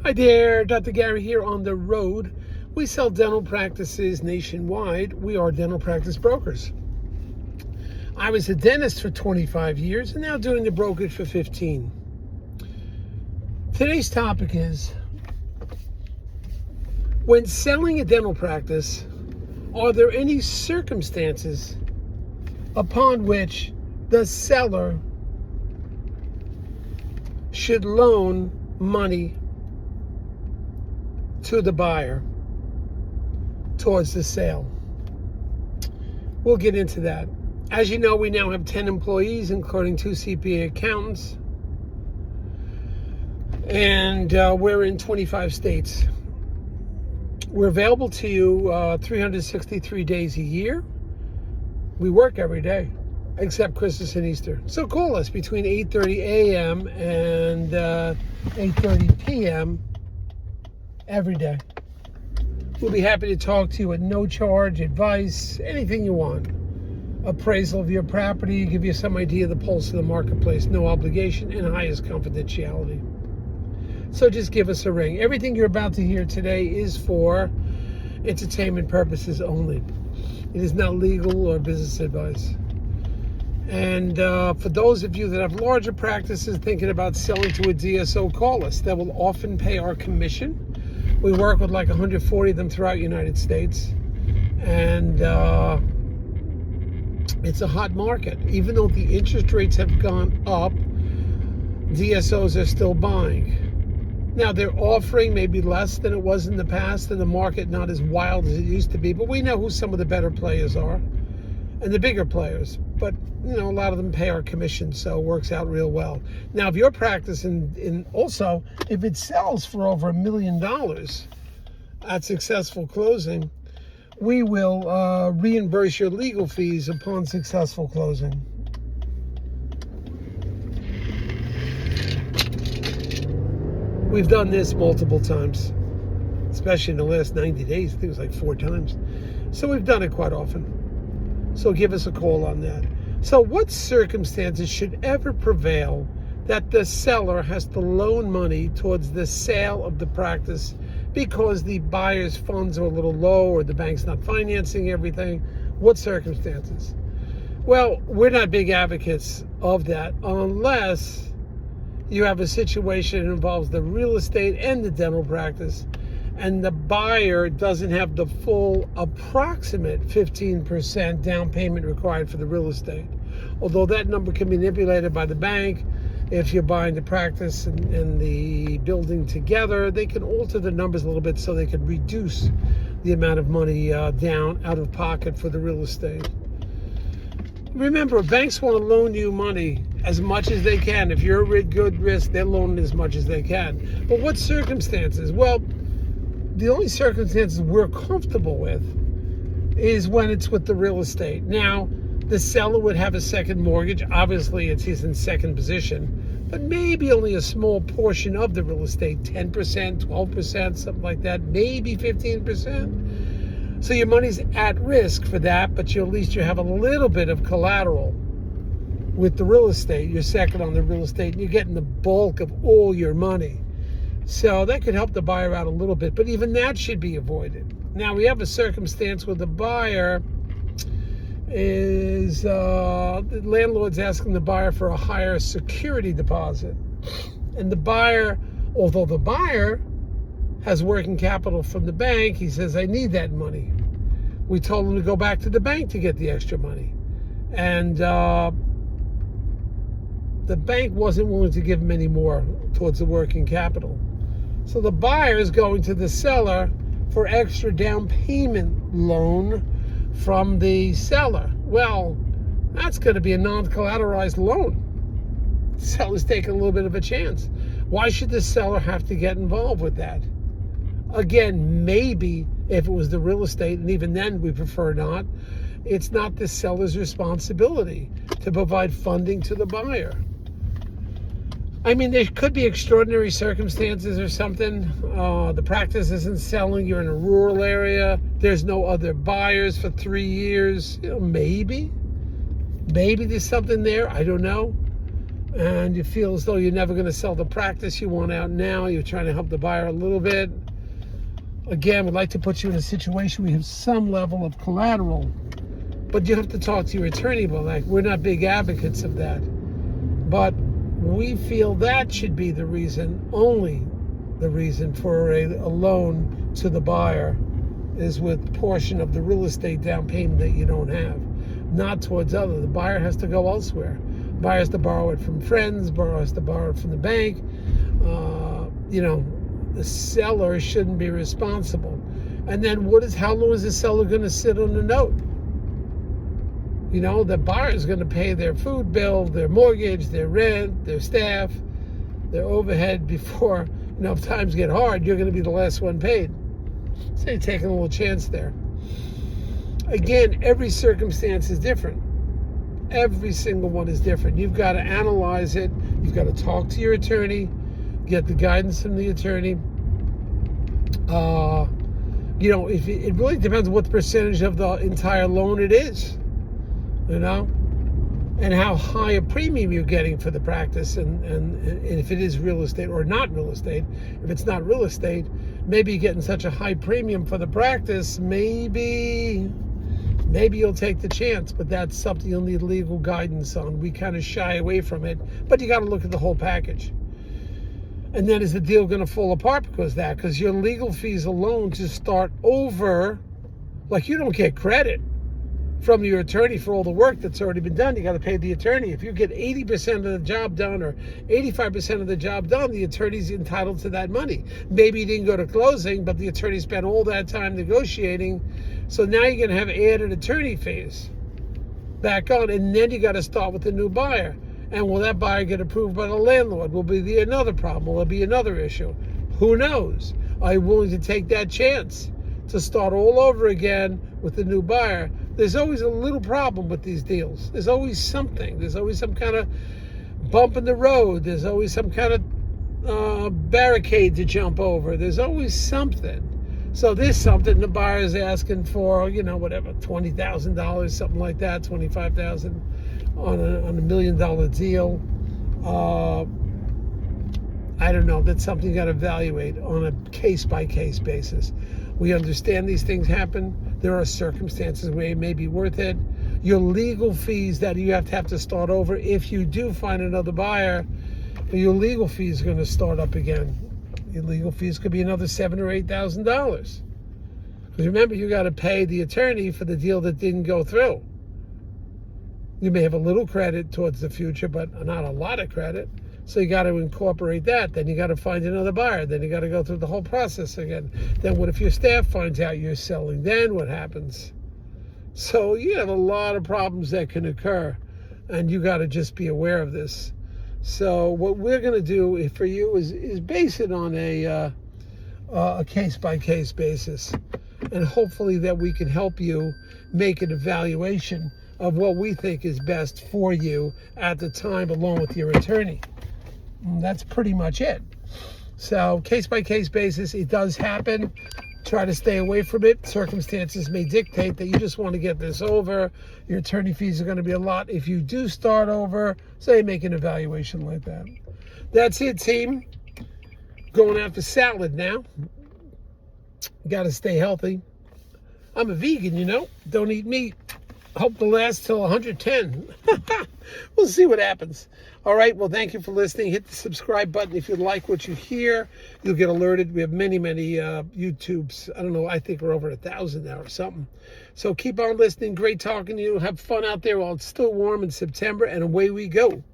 Hi there, Dr. Gary here on the road. We sell dental practices nationwide. We are dental practice brokers. I was a dentist for 25 years and now doing the brokerage for 15. Today's topic is, when selling a dental practice, are there any circumstances upon which the seller should loan money to the buyer towards the sale? We'll get into that. As you know, we now have 10 employees, including 2 CPA accountants, and we're in 25 states. We're available to you 363 days a year. We work every day except Christmas and Easter. So call us between 8:30 a.m. and 8:30 p.m. every day. We'll be happy to talk to you at no charge, advice, anything you want. Appraisal of your property, give you some idea of the pulse of the marketplace, no obligation, and highest confidentiality. So just give us a ring. Everything you're about to hear today is for entertainment purposes only. It is not legal or business advice. And for those of you that have larger practices thinking about selling to a DSO, call us. That will often pay our commission. We work with like 140 of them throughout the United States. And it's a hot market. Even though the interest rates have gone up, DSOs are still buying. Now, they're offering maybe less than it was in the past, and the market not as wild as it used to be, but we know who some of the better players are and the bigger players. But, you know, a lot of them pay our commission, so it works out real well. Now, if your practice, also, if it sells for over $1 million at successful closing, we will reimburse your legal fees upon successful closing. We've done this multiple times, especially in the last 90 days. I think it was like 4 times. So we've done it quite often. So give us a call on that. So what circumstances should ever prevail that the seller has to loan money towards the sale of the practice because the buyer's funds are a little low or the bank's not financing everything? What circumstances? Well, we're not big advocates of that unless you have a situation that involves the real estate and the dental practice, and the buyer doesn't have the full approximate 15% down payment required for the real estate. Although that number can be manipulated by the bank. If you're buying the practice and the building together, they can alter the numbers a little bit so they can reduce the amount of money down out of pocket for the real estate. Remember, banks want to loan you money as much as they can. If you're a good risk, they're loaning as much as they can. But what circumstances? Well, the only circumstances we're comfortable with is when it's with the real estate. Now, the seller would have a second mortgage. Obviously, he's in second position, but maybe only a small portion of the real estate, 10%, 12%, something like that, maybe 15%. So your money's at risk for that, but at least you have a little bit of collateral with the real estate. You're second on the real estate, and you're getting the bulk of all your money. So that could help the buyer out a little bit, but even that should be avoided. Now, we have a circumstance where the buyer is, the landlord's asking the buyer for a higher security deposit. And the buyer, although the buyer has working capital from the bank, he says, I need that money. We told him to go back to the bank to get the extra money. And the bank wasn't willing to give him any more towards the working capital. So the buyer is going to the seller for extra down payment loan from the seller. Well, that's going to be a non-collateralized loan. The seller's taking a little bit of a chance. Why should the seller have to get involved with that? Again, maybe if it was the real estate, and even then we prefer not, it's not the seller's responsibility to provide funding to the buyer. I mean, there could be extraordinary circumstances or something. The practice isn't selling, you're in a rural area, there's no other buyers for 3 years. You know, maybe there's something there, I don't know. and you feel as though you're never going to sell the practice you want out now. You're trying to help the buyer a little bit. Again, we'd like to put you in a situation where you have some level of collateral, but you have to talk to your attorney. But like, we're not big advocates of that. But we feel that should be the reason, only the reason for a loan to the buyer is with portion of the real estate down payment that you don't have, not towards other. The buyer has to go elsewhere. Buyer has to borrow it from friends, buyer has to borrow it from the bank. The seller shouldn't be responsible. And then how long is the seller going to sit on the note? The buyer is going to pay their food bill, their mortgage, their rent, their staff, their overhead before, if times get hard, you're going to be the last one paid. So you're taking a little chance there. Again, every circumstance is different. Every single one is different. You've got to analyze it. You've got to talk to your attorney, get the guidance from the attorney. If it really depends on what the percentage of the entire loan it is, and how high a premium you're getting for the practice, and if it is real estate or not real estate. If it's not real estate, maybe you're getting such a high premium for the practice, maybe you'll take the chance, but that's something you'll need legal guidance on. We kind of shy away from it, but you got to look at the whole package. And then is the deal going to fall apart because of that? Because your legal fees alone to start over, like, you don't get credit from your attorney for all the work that's already been done. You got to pay the attorney. If you get 80% of the job done or 85% of the job done, the attorney's entitled to that money. Maybe you didn't go to closing, but the attorney spent all that time negotiating. So now you're going to have added attorney fees back on, and then you got to start with the new buyer. And will that buyer get approved by the landlord? Will be another problem? Will it be another issue? Who knows? Are you willing to take that chance to start all over again with the new buyer? There's always a little problem with these deals. There's always something. There's always some kind of bump in the road. There's always some kind of barricade to jump over. There's always something. So there's something the buyer is asking for, whatever, $20,000, something like that, $25,000 on a $1 million deal. I don't know. That's something you got to evaluate on a case-by-case basis. We understand these things happen. There are circumstances where it may be worth it. Your legal fees that you have to start over, if you do find another buyer, your legal fees are going to start up again. Your legal fees could be another $7,000 or $8,000. Because remember, you got to pay the attorney for the deal that didn't go through. You may have a little credit towards the future, but not a lot of credit. So you got to incorporate that. Then you got to find another buyer. Then you got to go through the whole process again. Then what if your staff finds out you're selling? Then what happens? So you have a lot of problems that can occur, and you got to just be aware of this. So what we're going to do for you is base it on a case-by-case basis, and hopefully that we can help you make an evaluation of what we think is best for you at the time, along with your attorney. And that's pretty much it. So case-by-case basis, it does happen. Try to stay away from it. Circumstances may dictate that you just want to get this over. Your attorney fees are going to be a lot. If you do start over, say make an evaluation like that. That's it, team. Going after salad now. Got to stay healthy. I'm a vegan, Don't eat meat. Hope to last till 110. We'll see what happens. All right. Well, thank you for listening. Hit the subscribe button if you like what you hear. You'll get alerted. We have many YouTubes. I don't know. I think we're over 1,000 now or something. So keep on listening. Great talking to you. Have fun out there while it's still warm in September, and away we go.